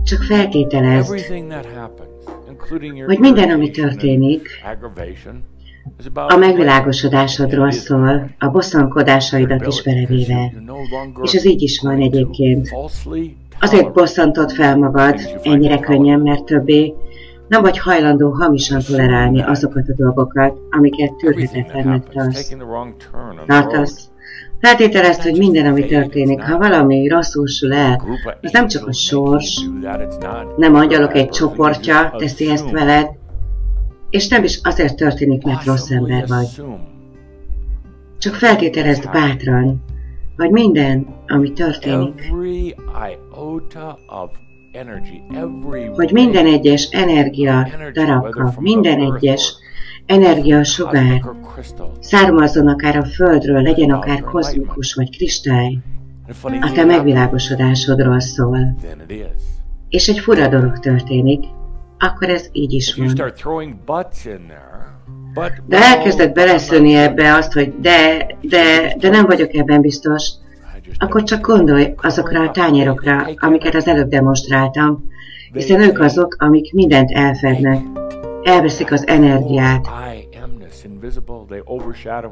Csak feltételezd, hogy minden, ami történik, a megvilágosodásodról szól, a bosszankodásaidat is belevéve. És ez így is van egyébként. Azért bosszantod fel magad ennyire könnyen, mert többé nem vagy hajlandó hamisan tolerálni azokat a dolgokat, amiket tűrhetetlennek tartasz. Feltételezd, hogy minden, ami történik, ha valami rosszul sül el, az nem csak a sors, nem angyalok egy csoportja teszi ezt veled, és nem is azért történik, mert rossz ember vagy. Csak feltételezd bátran, hogy minden, ami történik, hogy minden egyes energia darabka, minden egyes energia sugár származzon akár a földről, legyen akár kozmikus vagy kristály, a te megvilágosodásodról szól. És egy fura dolog történik, akkor ez így is van. De elkezded beleszülni ebbe azt, hogy de nem vagyok ebben biztos, akkor csak gondolj azokra a tányérokra, amiket az előbb demonstráltam, hiszen ők azok, amik mindent elfednek, elveszik az energiát,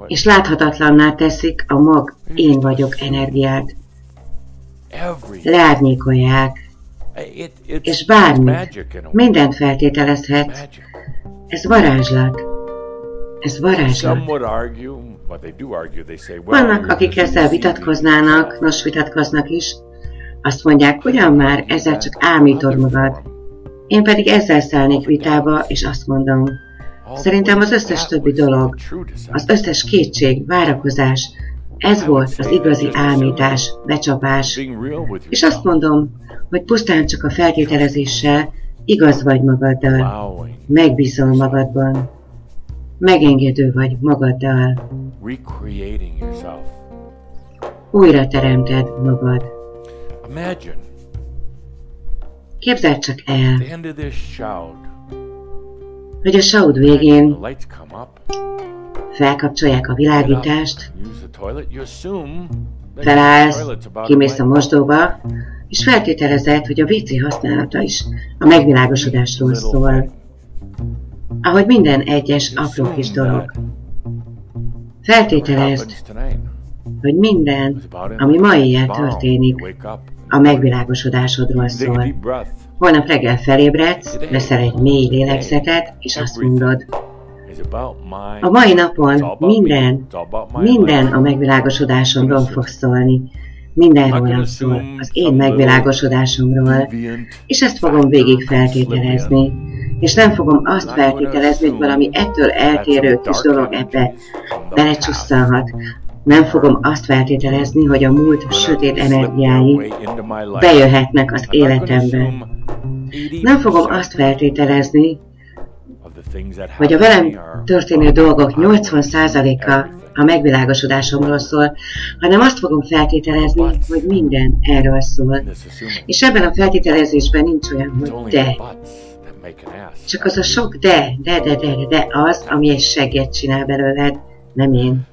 és láthatatlanná teszik a mag én vagyok energiát. Leárnyékolják, és bármit, mindent feltételezhetsz. Ez varázslat. Ez varázslat. Vannak, akik ezzel vitatkoznának, nos vitatkoznak is, azt mondják, ugyan már ezzel csak ámítod magad. Én pedig ezzel szállnék vitába, és azt mondom, szerintem az összes többi dolog, az összes kétség, várakozás, ez volt az igazi ámítás, becsapás. És azt mondom, hogy pusztán csak a feltételezéssel igaz vagy magaddal, megbízol magadban, megengedő vagy magaddal, újra teremted magad. Képzeld csak el, hogy a Shoud végén felkapcsolják a világítást, felállsz, kimész a mosdóba, és feltételezed, hogy a WC használata is a megvilágosodásról szól. Ahogy minden egyes apró kis dolog. Feltételezd, hogy minden, ami ma éjjel történik, a megvilágosodásodról szól. Holnap reggel felébredsz, veszel egy mély lélegzetet, és azt mondod, a mai napon minden a megvilágosodásomról fog szólni. Minden rólam szól, az én megvilágosodásomról, és ezt fogom végig feltételezni. És nem fogom azt feltételezni, hogy valami ettől eltérő kis dolog ebbe belecsusszalhat. Nem fogom azt feltételezni, hogy a múlt sötét energiái bejöhetnek az életembe. Nem fogom azt feltételezni, hogy a velem történő dolgok 80%-a a megvilágosodásomról szól, hanem azt fogom feltételezni, hogy minden erről szól. És ebben a feltételezésben nincs olyan, hogy de. Csak az a sok de az, ami egy segget csinál belőled, nem én.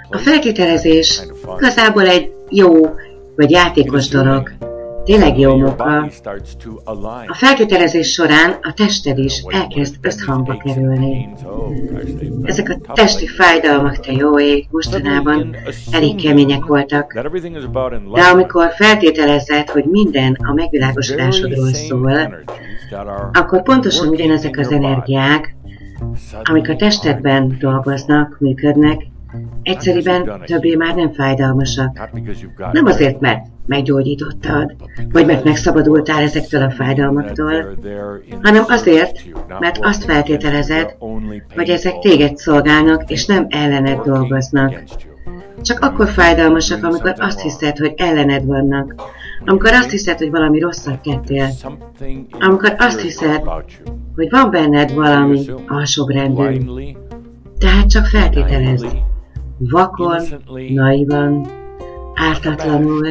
A feltételezés igazából egy jó vagy játékos dolog. Tényleg jó munka. A feltételezés során a tested is elkezd összhangba kerülni. Ezek a testi fájdalmak, te jó ég, mostanában elég kemények voltak. De amikor feltételezed, hogy minden a megvilágosodásodról szól, akkor pontosan ugyanezek az energiák, amik a testedben dolgoznak, működnek, egyszerűen többé már nem fájdalmasak. Nem azért, mert meggyógyítottad, vagy mert megszabadultál ezektől a fájdalmaktól, hanem azért, mert azt feltételezed, hogy ezek téged szolgálnak, és nem ellened dolgoznak. Csak akkor fájdalmasak, amikor azt hiszed, hogy ellened vannak, amikor azt hiszed, hogy valami rosszat tettél, amikor azt hiszed, hogy van benned valami alsóbrendű. Tehát csak feltételezd. Vakon, naivan, ártatlanul,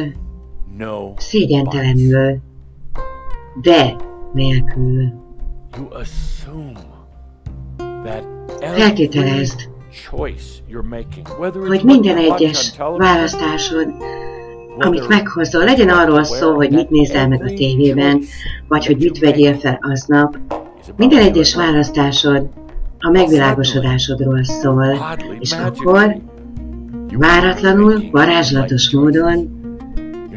szégyentelenül, de nélkül. Feltételezd, hogy minden egyes választásod amit meghozol, legyen arról szó, hogy mit nézel meg a tévében, vagy hogy mit vegyél fel aznap, minden egyes választásod a megvilágosodásodról szól, és akkor váratlanul, varázslatos módon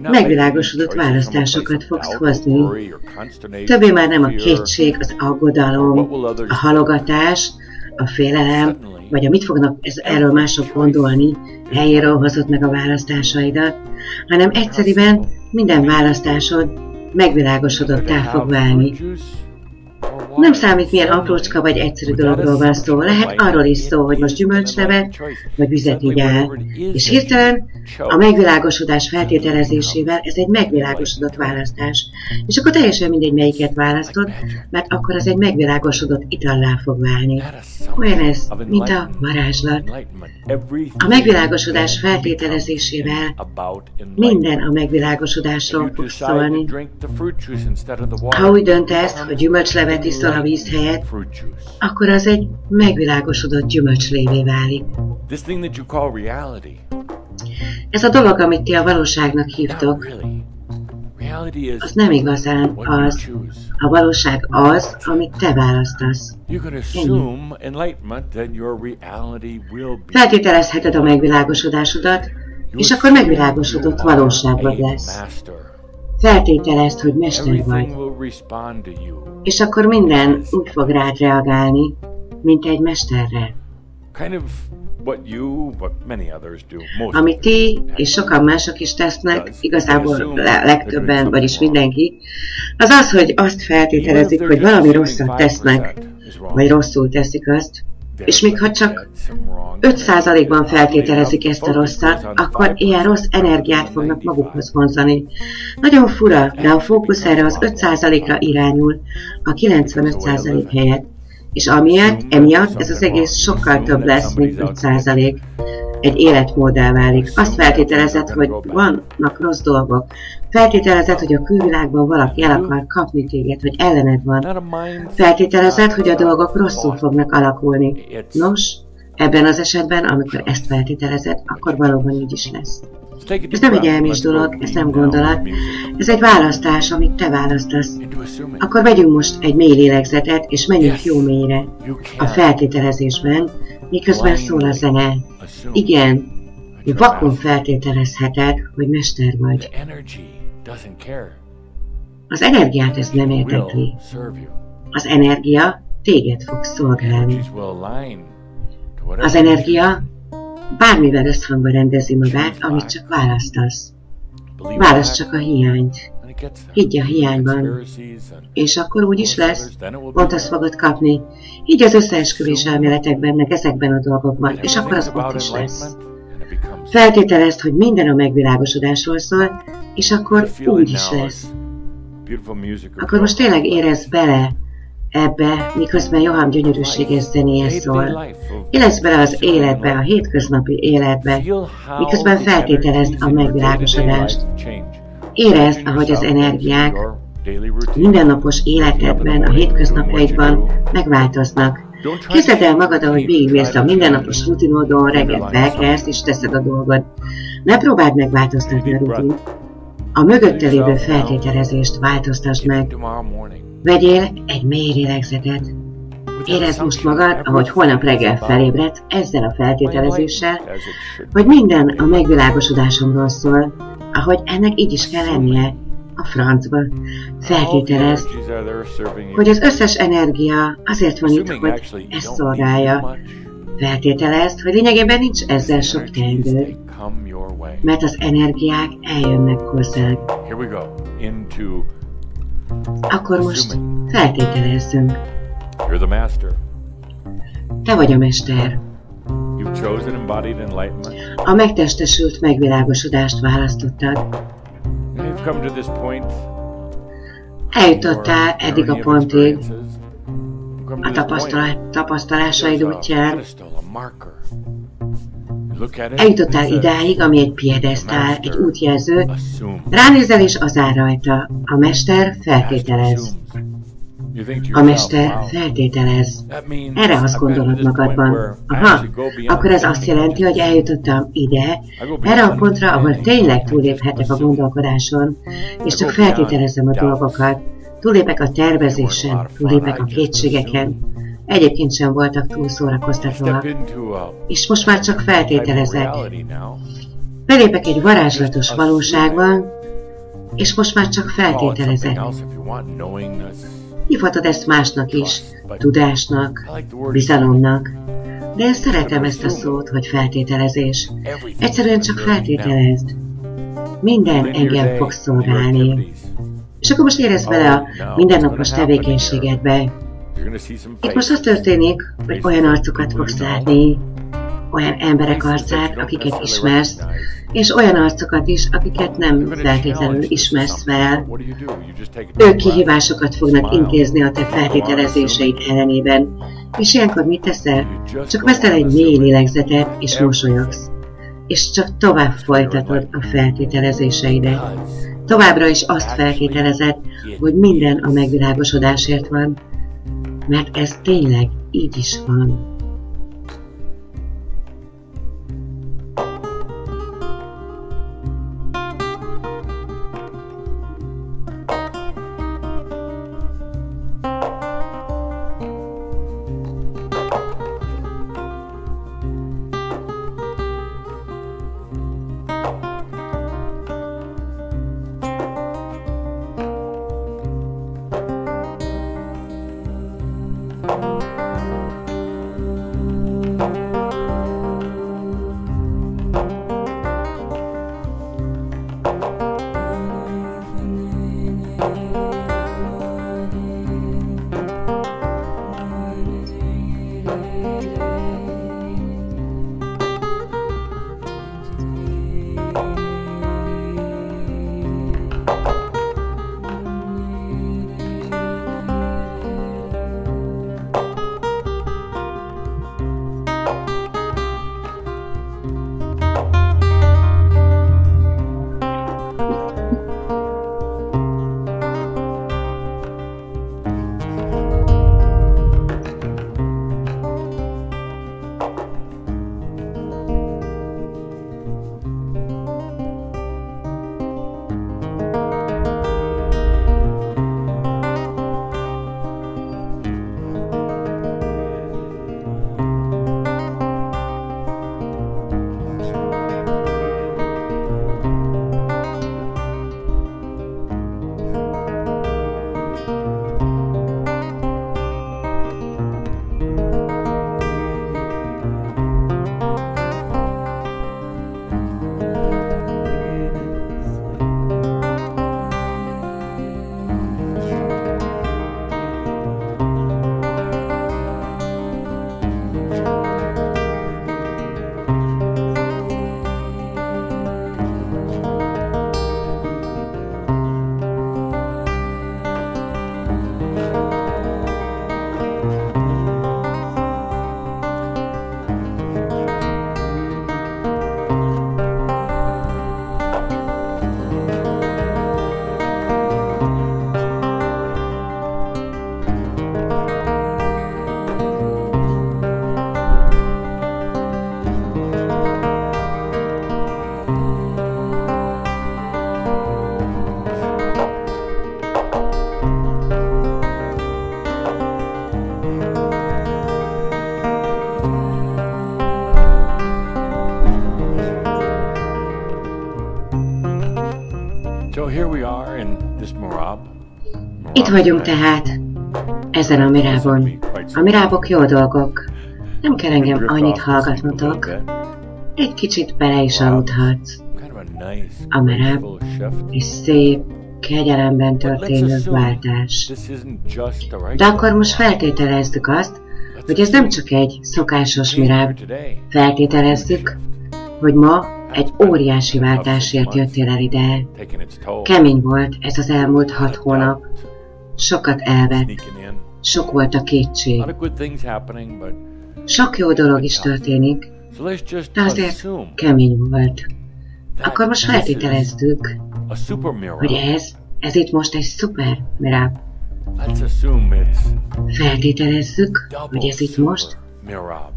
megvilágosodott választásokat fogsz hozni. Többé már nem a kétség, az aggodalom, a halogatás, a félelem, vagy a mit fognak erről mások gondolni, helyéről hozott meg a választásaidat, hanem egyszerűen minden választásod megvilágosodottá fog válni. Nem számít, milyen aprócska vagy egyszerű dologról van szó, lehet arról is szó, hogy most gyümölcslevet vagy vizet igyál. És hirtelen a megvilágosodás feltételezésével ez egy megvilágosodott választás. És akkor teljesen mindegy, melyiket választod, mert akkor az egy megvilágosodott itallá fog válni. Olyan ez, mint a varázslat. A megvilágosodás feltételezésével minden a megvilágosodásról fog szólni. Ha úgy döntesz, hogy gyümölcslevet iszol a víz helyett, akkor az egy megvilágosodott gyümölcslévé válik. Ez a dolog, amit ti a valóságnak hívtok, az nem igazán az. A valóság az, amit te választasz. Feltételezheted a megvilágosodásodat, és akkor megvilágosodott valóságod lesz. Feltételezd, hogy mester vagy, és akkor minden úgy fog rád reagálni, mint egy mesterre. Amit ti és sokan mások is tesznek, igazából legtöbben, vagyis mindenki, az az, hogy azt feltételezik, hogy valami rosszat tesznek, vagy rosszul teszik azt, és még ha csak 5%-ban feltételezik ezt a rosszat, akkor ilyen rossz energiát fognak magukhoz vonzani. Nagyon fura, de a fókusz erre az 5%-ra irányul, a 95% helyett. És emiatt ez az egész sokkal több lesz, mint 5%. Egy életmóddá válik. Azt feltételezed, hogy vannak rossz dolgok. Feltételezed, hogy a külvilágban valaki el akar kapni téged, hogy ellened van. Feltételezed, hogy a dolgok rosszul fognak alakulni. Nos, ebben az esetben, amikor ezt feltételezed, akkor valóban így is lesz. Ez nem egy elmés dolog, ez nem gondolat, ez egy választás, amit te választasz. Akkor vegyünk most egy mély lélegzetet, és menjünk jó mélyre a feltételezésben, miközben szól a zene. Igen, vakon feltételezheted, hogy mester vagy. Az energiát ez nem érdekli. Az energia téged fog szolgálni. Az energia bármivel összhangba rendezi magát, amit csak választasz. Válaszd csak a hiányt. Higgy a hiányban. És akkor úgy is lesz, pont azt fogod kapni. Higgy az összeesküvés elméletekben, meg ezekben a dolgokban, és akkor az ott is lesz. Feltételezd, hogy minden a megvilágosodásról szól, és akkor úgy is lesz. Akkor most tényleg érezd bele ebbe, miközben Johann gyönyörűséges zenéje szól. Érezd bele az életbe, a hétköznapi életbe, miközben feltételezd a megvilágosodást. Érezd, ahogy az energiák mindennapos életedben, a hétköznapjaidban megváltoznak. Képzeld el magad, ahogy végigmész a mindennapos rutinodon, reggel felkelsz és teszed a dolgod. Ne próbáld megváltoztatni a rutint. A mögötte lévő feltételezést változtasd meg. Vegyél egy mély lélegzetet. Érezd most magad, ahogy holnap reggel felébredsz ezzel a feltételezéssel, hogy minden a megvilágosodásomról szól, ahogy ennek így is kell lennie, a francba. Feltételezd, hogy az összes energia azért van itt, hogy ezt szolgálja. Feltételezd, hogy lényegében nincs ezzel sok teendő, mert az energiák eljönnek hozzád. Akkor most feltételezzünk. Te vagy a mester. A megtestesült megvilágosodást választottad. Eljutottál eddig a pontig a tapasztalásaid útján. Eljutottál idáig, ami egy piedesztál, egy útjelző. Ránézel és az áll rajta. A mester feltételez. A mester feltételez. Erre azt gondolod magadban. Aha, akkor ez azt jelenti, hogy eljutottam ide, erre a pontra, ahol tényleg túléphetek a gondolkodáson, és csak feltételezem a dolgokat. Túlépek a tervezésen, túlépek a kétségeken. Egyébként sem voltak túl szórakoztatóak. És most már csak feltételezek. Belépek egy varázslatos valóságban, és most már csak feltételezek. Hívhatod ezt másnak is, tudásnak, bizalomnak, de én szeretem ezt a szót, hogy feltételezés. Egyszerűen csak feltételezd. Minden engem fog szolgálni. És akkor most érezd bele a mindennapos tevékenységedbe. Itt most az történik, hogy olyan arcokat fogsz látni, olyan emberek arcát, akiket ismersz, és olyan arcokat is, akiket nem feltétlenül ismersz fel. Ők kihívásokat fognak intézni a te feltételezéseid ellenében, és ilyenkor mit teszel? Csak veszel egy mély lélegzetet, és mosolyogsz. És csak tovább folytatod a feltételezéseidet. Továbbra is azt feltételezed, hogy minden a megvilágosodásért van, mert ez tényleg így is van. Itt vagyunk tehát, ezen a Merabhon. A Merabhok jó dolgok. Nem kell engem annyit hallgatnotok. Egy kicsit bele is aludhatsz. A Merabh egy szép, kegyelemben történő váltás. De akkor most feltételezzük azt, hogy ez nem csak egy szokásos Merabh. Feltételezzük, hogy ma egy óriási váltásért jöttél el ide. Kemény volt ez az elmúlt 6 hónap. Sokat elvett. Sok volt a kétség. Sok jó dolog is történik, de azért kemény volt. Akkor most feltételezzük, hogy ez itt most egy Szuper Merabh. Feltételezzük, hogy ez itt most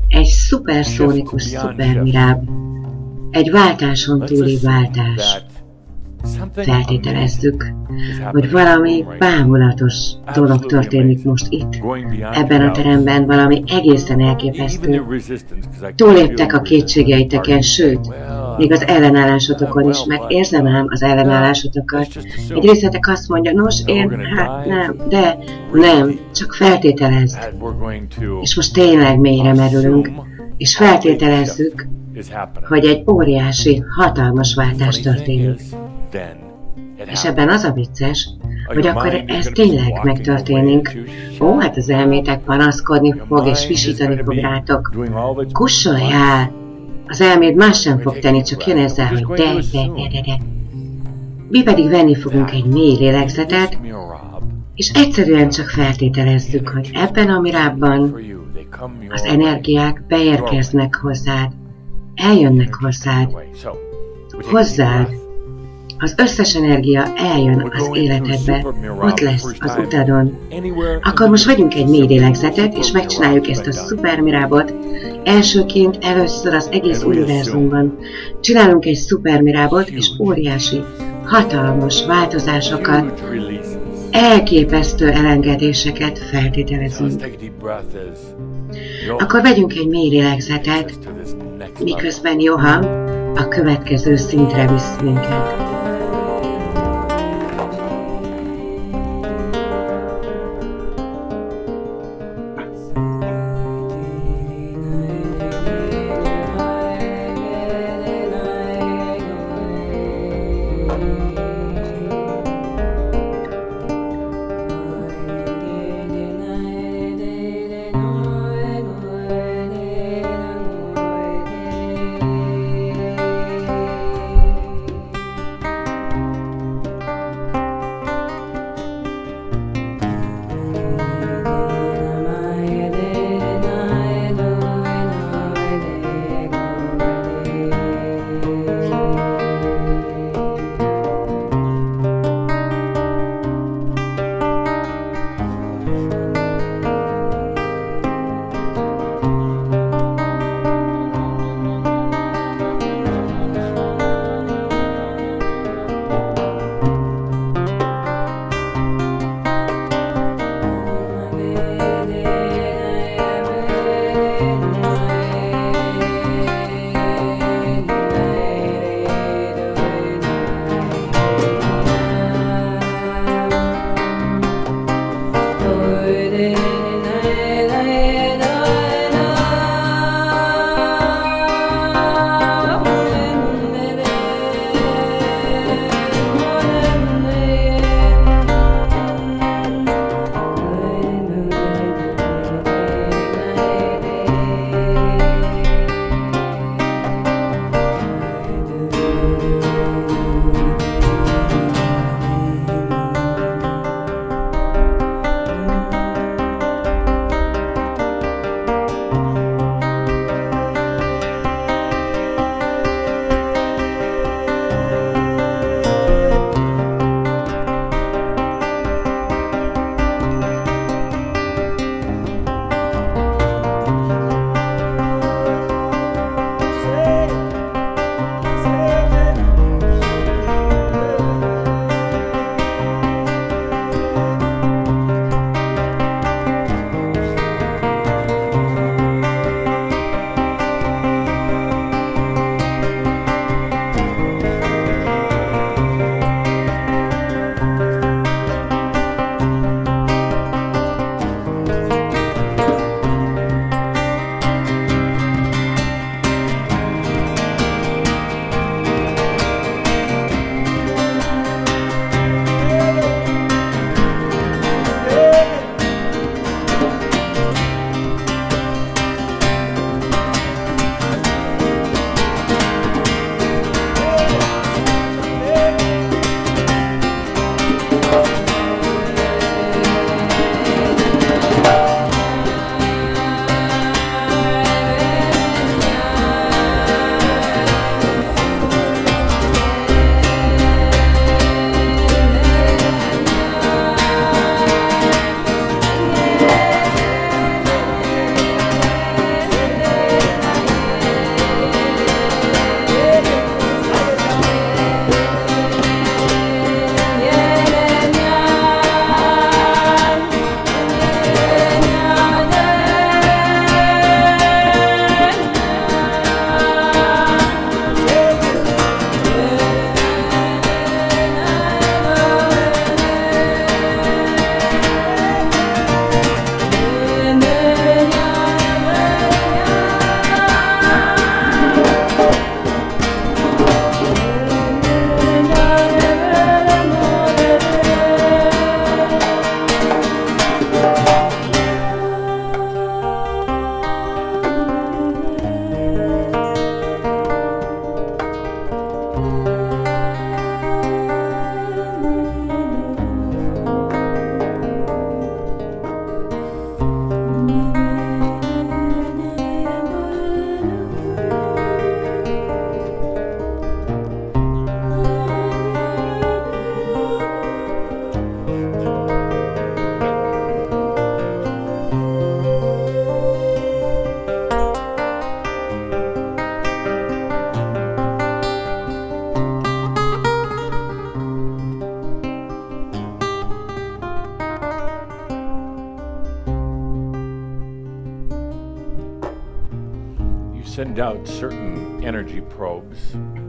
egy szuperszónikus Szuper Merabh, egy váltáson túli váltás. Feltételezzük, hogy valami bámulatos dolog történik most itt, ebben a teremben, valami egészen elképesztő. Túléptek a kétségeiteken, sőt, még az ellenállásotokon is, mert érzem ám az ellenállásotokat. Egy részletek azt mondja, nos, hát nem, de nem, csak feltételezd. És most tényleg mélyre merülünk, és feltételezzük, hogy egy óriási, hatalmas váltás történik. És ebben az a vicces, hogy akkor ez tényleg megtörténik. Ó, hát az elmétek panaszkodni fog és visítani fog rátok. Kussoljál! Az elméd más sem fog tenni, csak jön ezzel, hogy de. Mi pedig venni fogunk egy mély lélegzetet, és egyszerűen csak feltételezzük, hogy ebben a Merabhban az energiák beérkeznek hozzád, eljönnek hozzád, hozzád. Az összes energia eljön az életedbe, ott lesz az utadon. Akkor most vegyünk egy mély lélegzetet, és megcsináljuk ezt a Szuper Merabhot. Elsőként, először az egész univerzumban. Csinálunk egy Szuper Merabhot, és óriási, hatalmas változásokat, elképesztő elengedéseket feltételezünk. Akkor vegyünk egy mély lélegzetet, miközben Johan a következő szintre visz minket.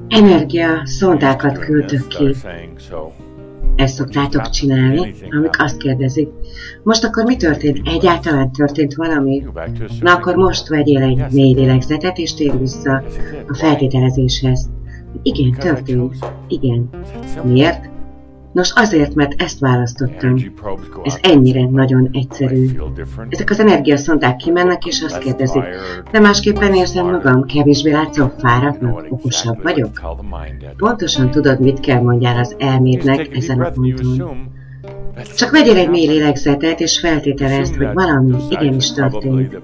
Energia szondákat küldtök ki. Ezt szoktátok csinálni, amik azt kérdezik. Most akkor mi történt? Egyáltalán történt valami? Na akkor most vegyél egy mély lélegzetet, és térj vissza a feltételezéshez. Igen, történt. Igen. Miért? Nos, azért, mert ezt választottam. Ez ennyire nagyon egyszerű. Ezek az energiaszondák kimennek, és azt kérdezik, de másképpen érzem magam, kevésbé látszom fáradtnak, okosabb vagyok? Pontosan tudod, mit kell mondjál az elmédnek ezen a ponton. Csak vegyél egy mély lélegzetet, és feltételezd, hogy valami igenis történt.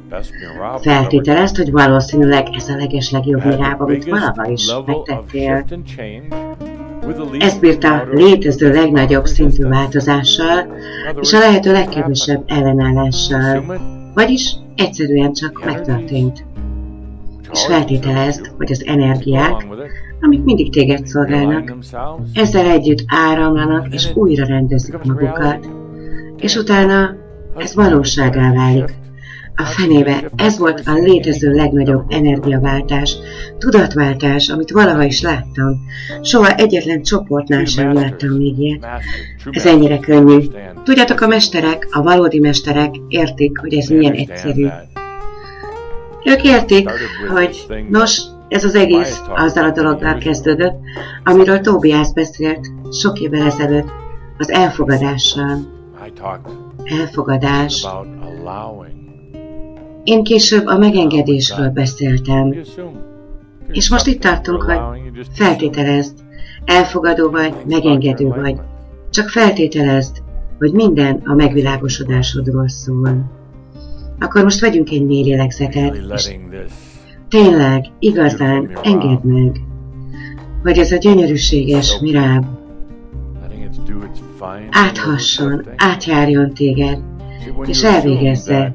Feltételezd, hogy valószínűleg ez a legeslegjobb miráb, amit valaha is megtettél. Ezt bírta a létező legnagyobb szintű változással, és a lehető legkevesebb ellenállással. Vagyis egyszerűen csak megtörtént. És feltételezd, hogy az energiák, amik mindig téged szolgálnak, ezzel együtt áramlanak és újra rendezik magukat. És utána ez valóságá válik. A fenébe, ez volt a létező legnagyobb energiaváltás, tudatváltás, amit valaha is láttam. Soha egyetlen csoportnál sem láttam még ilyet. Ez ennyire könnyű. Tudjátok, a mesterek, a valódi mesterek értik, hogy ez milyen egyszerű. Ők értik, hogy nos, ez az egész azzal a dologgal kezdődött, amiről Tobias beszélt sok évvel ezelőtt, az elfogadással. Elfogadás. Én később a megengedésről beszéltem. És most itt tartunk, hogy feltételezd, elfogadó vagy, megengedő vagy. Csak feltételezd, hogy minden a megvilágosodásodról szól. Akkor most vegyünk egy mély lélegzetet, és tényleg, igazán engedd meg, hogy ez a gyönyörűséges miráb áthasson, átjárjon téged, és elvégezze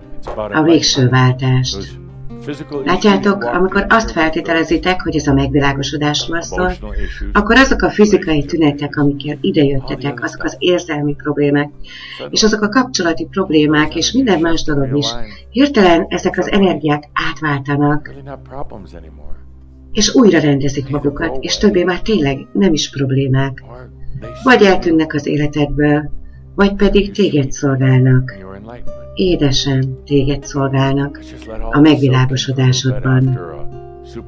a végső váltást. Látjátok, amikor azt feltételezitek, hogy ez a megvilágosodásról szól, akkor azok a fizikai tünetek, amikkel idejöttetek, azok az érzelmi problémák, és azok a kapcsolati problémák, és minden más dolog is, hirtelen ezek az energiák átváltanak, és újra rendezik magukat, és többé már tényleg nem is problémák. Vagy eltűnnek az életedből, vagy pedig téged szolgálnak. Édesen téged szolgálnak a megvilágosodásodban.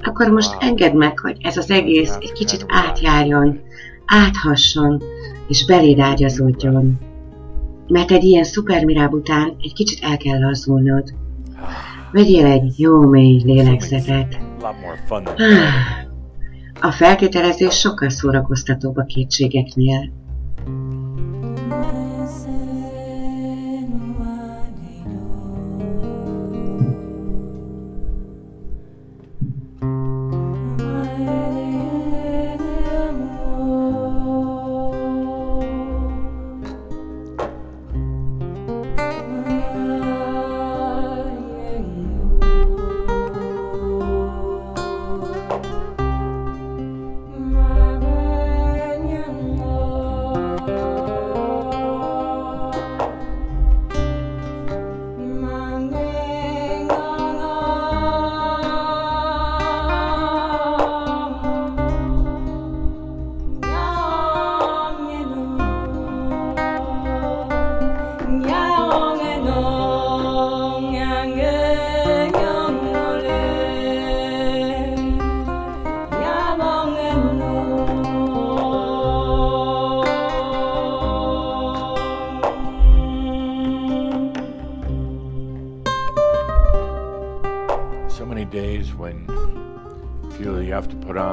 Akkor most engedd meg, hogy ez az egész egy kicsit átjárjon, áthasson és beléd ágyazódjon. Mert egy ilyen Szuper Merabh után egy kicsit el kell lazulnod. Vegyél egy jó mély lélegzetet. A feltételezés sokkal szórakoztatóbb a kétségeknél.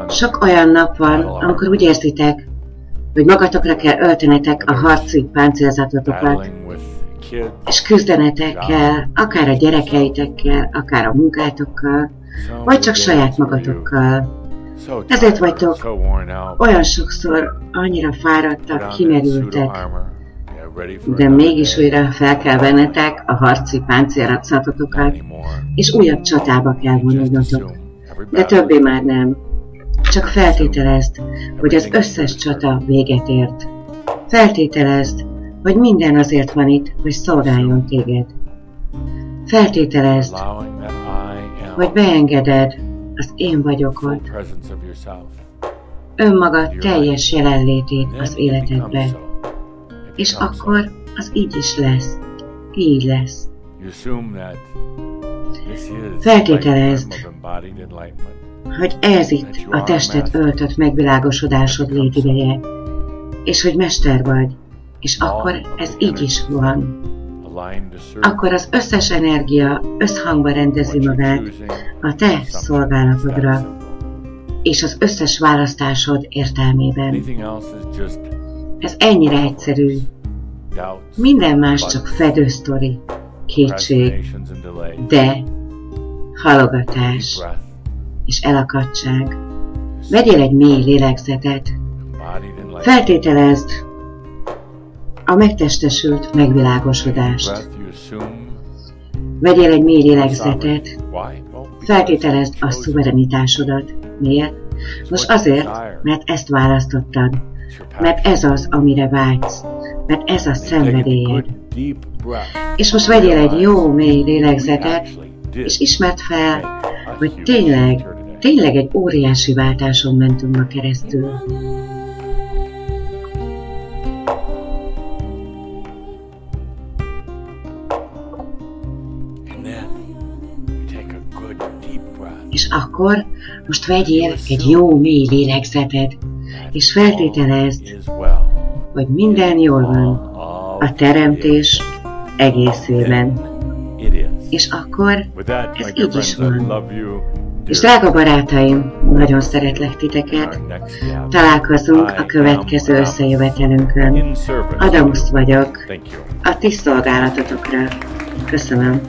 Sok olyan nap van, amikor úgy érzitek, hogy magatokra kell öltenetek a harci páncélzatotokat, és küzdenetek kell, akár a gyerekeitekkel, akár a munkátokkal, vagy csak saját magatokkal. Ezért vagytok olyan sokszor annyira fáradtak, kimerültek, de mégis újra fel kell vennetek a harci páncélzatotokat, és újabb csatába kell vonulnotok. De többé már nem. Csak feltételezd, hogy az összes csata véget ért. Feltételezd, hogy minden azért van itt, hogy szolgáljon téged. Feltételezd, hogy beengeded, az én vagyokod, önmaga teljes jelenlétét az életedbe, és akkor az így is lesz, így lesz. Feltételezd, hogy ez itt a testet öltött megvilágosodásod létideje, és hogy mester vagy, és akkor ez így is van. Akkor az összes energia összhangba rendezi magát a te szolgálatodra, és az összes választásod értelmében. Ez ennyire egyszerű. Minden más csak fedő sztori, kétség, de halogatás és elakadtság. Vegyél egy mély lélegzetet. Feltételezd a megtestesült megvilágosodást. Vegyél egy mély lélegzetet. Feltételezd a szuverenitásodat. Miért? Most azért, mert ezt választottad. Mert ez az, amire vágysz. Mert ez a szenvedélyed. És most vegyél egy jó mély lélegzetet, és ismerd fel, hogy tényleg egy óriási váltáson mentünk ma keresztül. És akkor most vegyél egy jó mély lélegzetet, és feltételezd, hogy minden jól van a teremtés egészében. És akkor ez így is van. És drága barátaim, nagyon szeretlek titeket. Találkozunk a következő összejövetelünkön. Adamussz vagyok. A ti szolgálatotokra. Köszönöm.